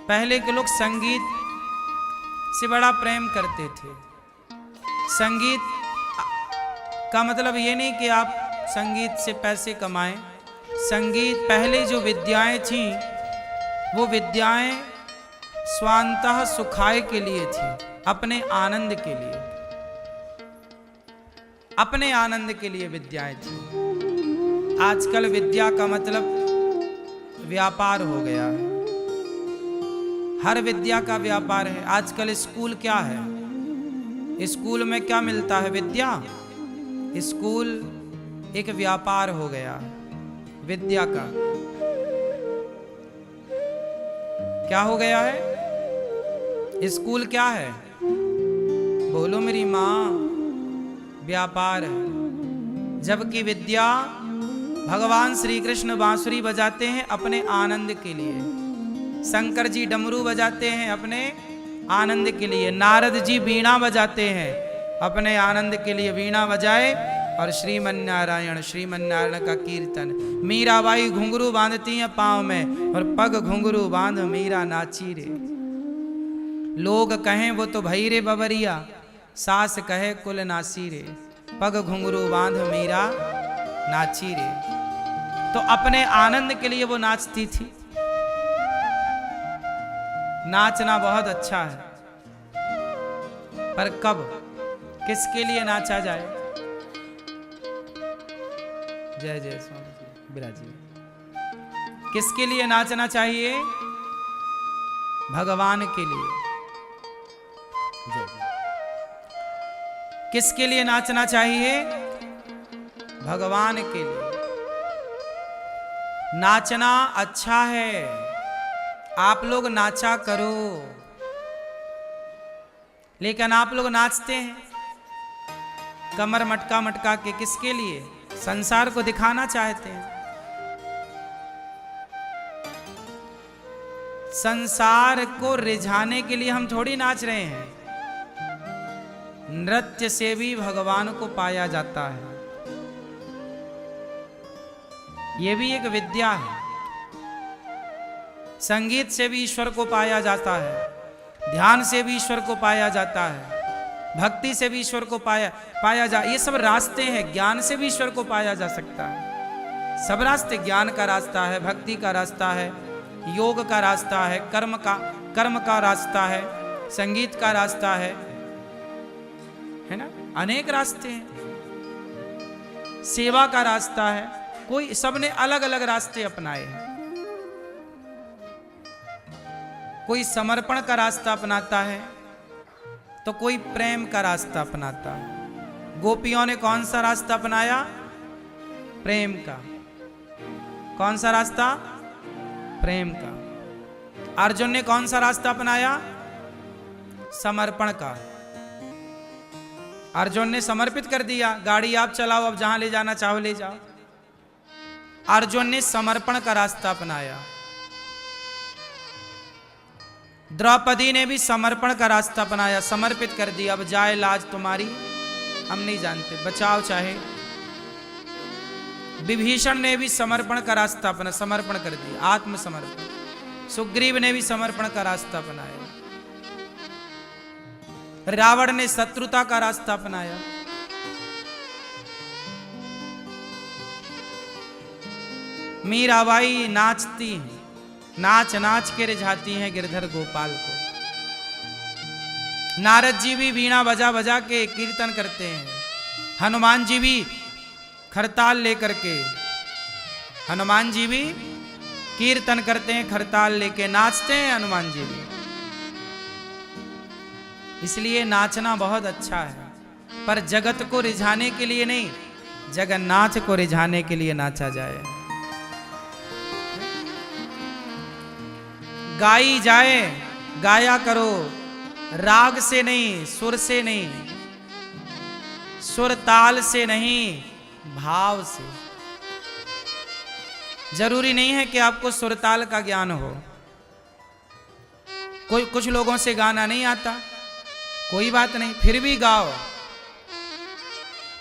पहले के लोग संगीत से बड़ा प्रेम करते थे। संगीत का मतलब ये नहीं कि आप संगीत से पैसे कमाएं। संगीत पहले जो विद्याएं थीं वो विद्याएं स्वांतः सुखाय के लिए थी, अपने आनंद के लिए, अपने आनंद के लिए विद्याएं थी। आजकल विद्या का मतलब व्यापार हो गया है। हर विद्या का व्यापार है। आजकल स्कूल क्या है? स्कूल में क्या मिलता है? विद्या। स्कूल एक व्यापार हो गया विद्या का। क्या हो गया है? स्कूल क्या है? बोलो मेरी माँ। व्यापार है। जबकि विद्या, भगवान श्री कृष्ण बांसुरी बजाते हैं अपने आनंद के लिए, शंकर जी डमरू बजाते हैं अपने आनंद के लिए, नारद जी वीणा बजाते हैं अपने आनंद के लिए, वीणा बजाए और श्रीमन्नारायण का कीर्तन। मीराबाई घुंघरू बांधती हैं पाँव में और पग घुंघरू बांध मीरा नाची रे। लोग कहें वो तो भई रे बबरिया, सास कहे कुल नासी रे, पग घुंघरू बांध मीरा नाची रे। तो अपने आनंद के लिए वो नाचती थी। नाचना बहुत अच्छा है, पर कब, किसके लिए नाचा जाए? जय जय स्वामी जी, विराजी। किसके लिए नाचना चाहिए? भगवान के लिए। जय जय। किसके लिए नाचना चाहिए? भगवान के लिए। नाचना अच्छा है, आप लोग नाचा करो, लेकिन आप लोग नाचते हैं कमर मटका मटका के। किसके लिए? संसार को दिखाना चाहते हैं। संसार को रिझाने के लिए हम थोड़ी नाच रहे हैं। नृत्य से भी भगवान को पाया जाता है। यह भी एक विद्या है। संगीत से भी ईश्वर को पाया जाता है, ध्यान से भी ईश्वर को पाया जाता है, भक्ति से भी ईश्वर को पाया जा। ये सब रास्ते हैं। ज्ञान से भी ईश्वर को पाया जा सकता है। सब रास्ते, ज्ञान का रास्ता है, भक्ति का रास्ता है, योग का रास्ता है, कर्म का रास्ता है, संगीत का रास्ता है ना? अनेक रास्ते हैं। सेवा का रास्ता है। कोई, सबने अलग अलग रास्ते अपनाए हैं। कोई समर्पण का रास्ता अपनाता है तो कोई प्रेम का रास्ता अपनाता है। गोपियों ने कौन सा रास्ता अपनाया? प्रेम का। कौन सा रास्ता? प्रेम का। अर्जुन ने कौन सा रास्ता अपनाया? समर्पण का। अर्जुन ने समर्पित कर दिया, गाड़ी आप चलाओ, अब जहां ले जाना चाहो ले जाओ। अर्जुन ने समर्पण का रास्ता अपनाया। द्रौपदी ने भी समर्पण का रास्ता अपनाया, समर्पित कर दिया, अब जाए लाज तुम्हारी हम नहीं जानते, बचाओ चाहे। विभीषण ने भी समर्पण का रास्ता अपना, समर्पण कर दिया, आत्मसमर्पण। सुग्रीव ने भी समर्पण का रास्ता अपनाया। रावण ने शत्रुता का रास्ता अपनाया। मीराबाई नाचती हैं, नाच नाच के रिझाती हैं गिरधर गोपाल को। नारद जी भी वीणा बजा बजा के कीर्तन करते हैं। हनुमान जी भी खरताल लेकर के, हनुमान जी भी कीर्तन करते हैं, खरताल लेके नाचते हैं हनुमान जी भी। इसलिए नाचना बहुत अच्छा है, पर जगत को रिझाने के लिए नहीं, जगन्नाथ को रिझाने के लिए नाचा जाए। गाई जाए, गाया करो, राग से नहीं, सुर से नहीं, सुर ताल से नहीं, भाव से। जरूरी नहीं है कि आपको सुर ताल का ज्ञान हो। कुछ लोगों से गाना नहीं आता, कोई बात नहीं, फिर भी गाओ।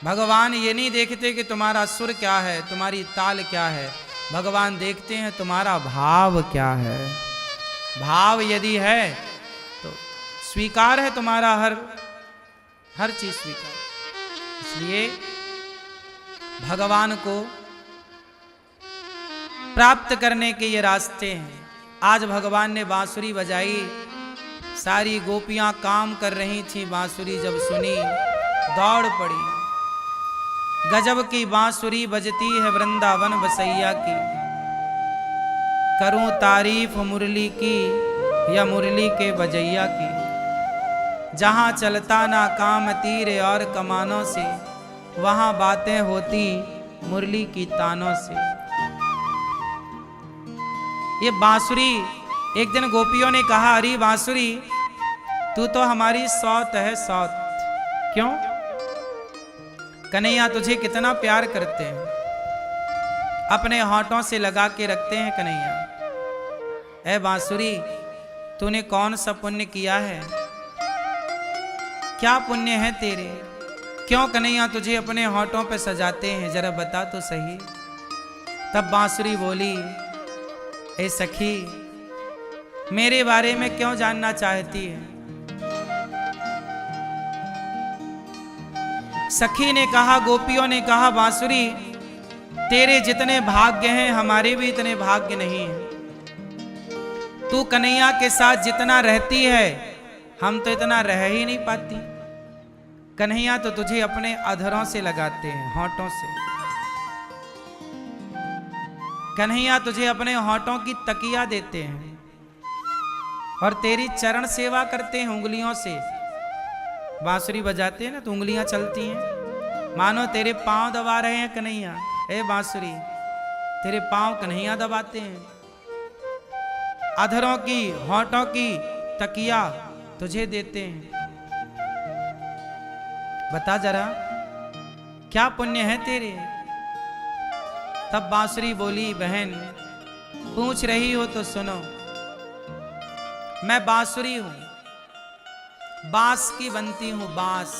भगवान ये नहीं देखते कि तुम्हारा सुर क्या है, तुम्हारी ताल क्या है, भगवान देखते हैं तुम्हारा भाव क्या है। भाव यदि है तो स्वीकार है तुम्हारा, हर चीज स्वीकार। इसलिए भगवान को प्राप्त करने के ये रास्ते हैं। आज भगवान ने बांसुरी बजाई, सारी गोपियां काम कर रही थी, बांसुरी जब सुनी दौड़ पड़ी। गजब की बांसुरी बजती है वृंदावन बसैया की, करूं तारीफ मुरली की या मुरली के बजैया की। जहां चलता ना काम तीर और कमानों से, वहां बातें होती मुरली की तानों से। ये बांसुरी, एक दिन गोपियों ने कहा, अरे बांसुरी तू तो हमारी सौत है, सौत। क्यों? कन्हैया तुझे कितना प्यार करते हैं, अपने होठों से लगा के रखते हैं कन्हैया। ऐ बांसुरी तूने कौन सा पुण्य किया है, क्या पुण्य है तेरे, क्यों कन्हैया तुझे अपने होठों पे सजाते हैं, जरा बता तो सही। तब बांसुरी बोली, ए सखी मेरे बारे में क्यों जानना चाहती है। सखी ने कहा, गोपियों ने कहा, बांसुरी तेरे जितने भाग्य हैं हमारे भी इतने भाग्य नहीं हैं। तू कन्हैया के साथ जितना रहती है हम तो इतना रह ही नहीं पाती। कन्हैया तो तुझे अपने अधरों से लगाते हैं, होठों से। कन्हैया तुझे अपने होठों की तकिया देते हैं और तेरी चरण सेवा करते हैं उंगलियों से। बांसुरी बजाते हैं ना तो उंगलियां चलती हैं, मानो तेरे पांव दबा रहे हैं कन्हैया। ए बांसुरी तेरे पांव कन्हैया दबाते हैं, अधरों की होठों की तकिया तुझे देते हैं। बता जरा क्या पुण्य है तेरे। तब बांसुरी बोली, बहन पूछ रही हो तो सुनो, मैं बांसुरी हूं, बांस की बनती हूं, बांस।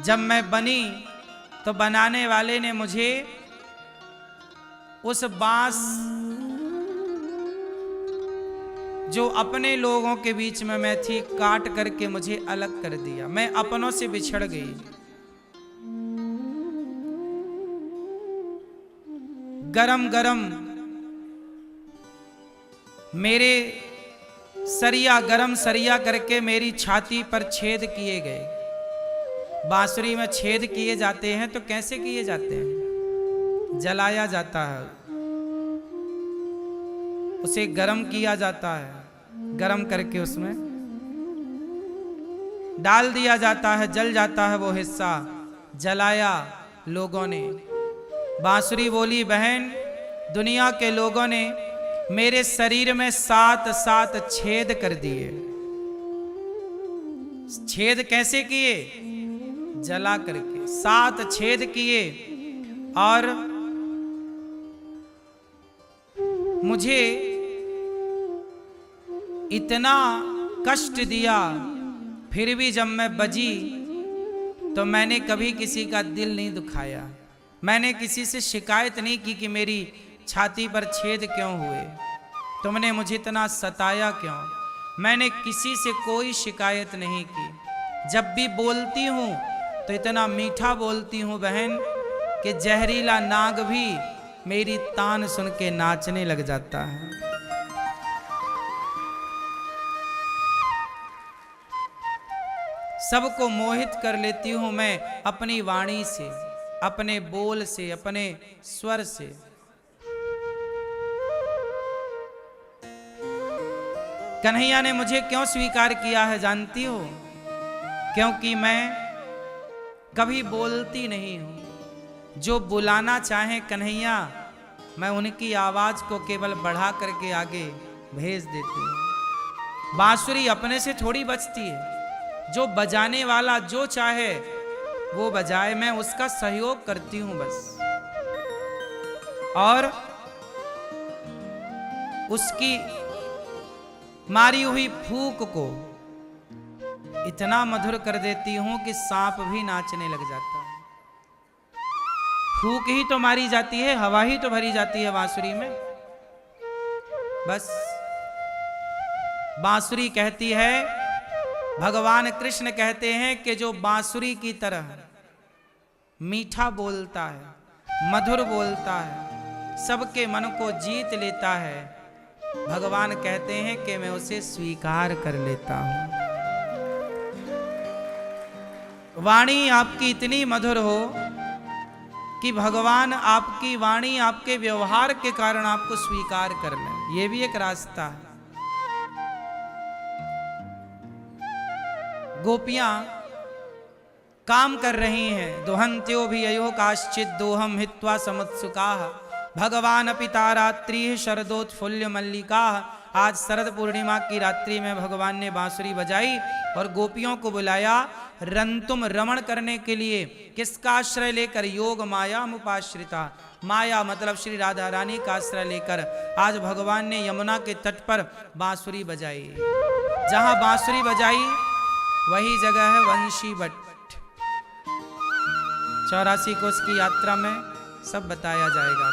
जब मैं बनी तो बनाने वाले ने मुझे उस बांस जो अपने लोगों के बीच में मैं थी, काट करके मुझे अलग कर दिया। मैं अपनों से बिछड़ गई। गरम गरम मेरे सरिया, गरम सरिया करके मेरी छाती पर छेद किए गए। बांसुरी में छेद किए जाते हैं तो कैसे किए जाते हैं? जलाया जाता है, उसे गरम किया जाता है, गरम करके उसमें डाल दिया जाता है, जल जाता है वो हिस्सा, जलाया लोगों ने। बांसुरी बोली, बहन दुनिया के लोगों ने मेरे शरीर में 7 छेद कर दिए। छेद कैसे किए? जला करके 7 छेद किए और मुझे इतना कष्ट दिया। फिर भी जब मैं बजी तो मैंने कभी किसी का दिल नहीं दुखाया। मैंने किसी से शिकायत नहीं की कि मेरी छाती पर छेद क्यों हुए, तुमने मुझे इतना सताया क्यों। मैंने किसी से कोई शिकायत नहीं की। जब भी बोलती हूँ तो इतना मीठा बोलती हूँ बहन कि जहरीला नाग भी मेरी तान सुन के नाचने लग जाता है। सबको मोहित कर लेती हूँ मैं अपनी वाणी से, अपने बोल से, अपने स्वर से। कन्हैया ने मुझे क्यों स्वीकार किया है जानती हो? क्योंकि मैं कभी बोलती नहीं हूं। जो बुलाना चाहे कन्हैया, मैं उनकी आवाज को केवल बढ़ा करके आगे भेज देती हूं। बांसुरी अपने से थोड़ी बजती है, जो बजाने वाला जो चाहे वो बजाए, मैं उसका सहयोग करती हूं बस। और उसकी मारी हुई फूंक को इतना मधुर कर देती हूं कि सांप भी नाचने लग जाता है। फूंक ही तो मारी जाती है, हवा ही तो भरी जाती है बांसुरी में। बस बांसुरी कहती है, भगवान कृष्ण कहते हैं कि जो बांसुरी की तरह मीठा बोलता है, मधुर बोलता है, सबके मन को जीत लेता है, भगवान कहते हैं कि मैं उसे स्वीकार कर लेता हूं। वाणी आपकी इतनी मधुर हो कि भगवान आपकी वाणी, आपके व्यवहार के कारण आपको स्वीकार कर लें, यह भी एक रास्ता है। गोपियां काम कर रही हैं, दुहंत्यो भी अयो काश्चित दोहम हित्वा समुत्सुका, भगवान पिता रात्रि शरदोत्फुल्य मल्लिका। आज शरद पूर्णिमा की रात्रि में भगवान ने बांसुरी बजाई और गोपियों को बुलाया रंतुम रमण करने के लिए। किसका आश्रय लेकर? योग माया मुपाश्रिता। माया मतलब श्री राधा रानी का आश्रय लेकर आज भगवान ने यमुना के तट पर बांसुरी बजाई। जहां बांसुरी बजाई वही जगह है वंशी बट। 84 कोस की यात्रा में सब बताया जाएगा।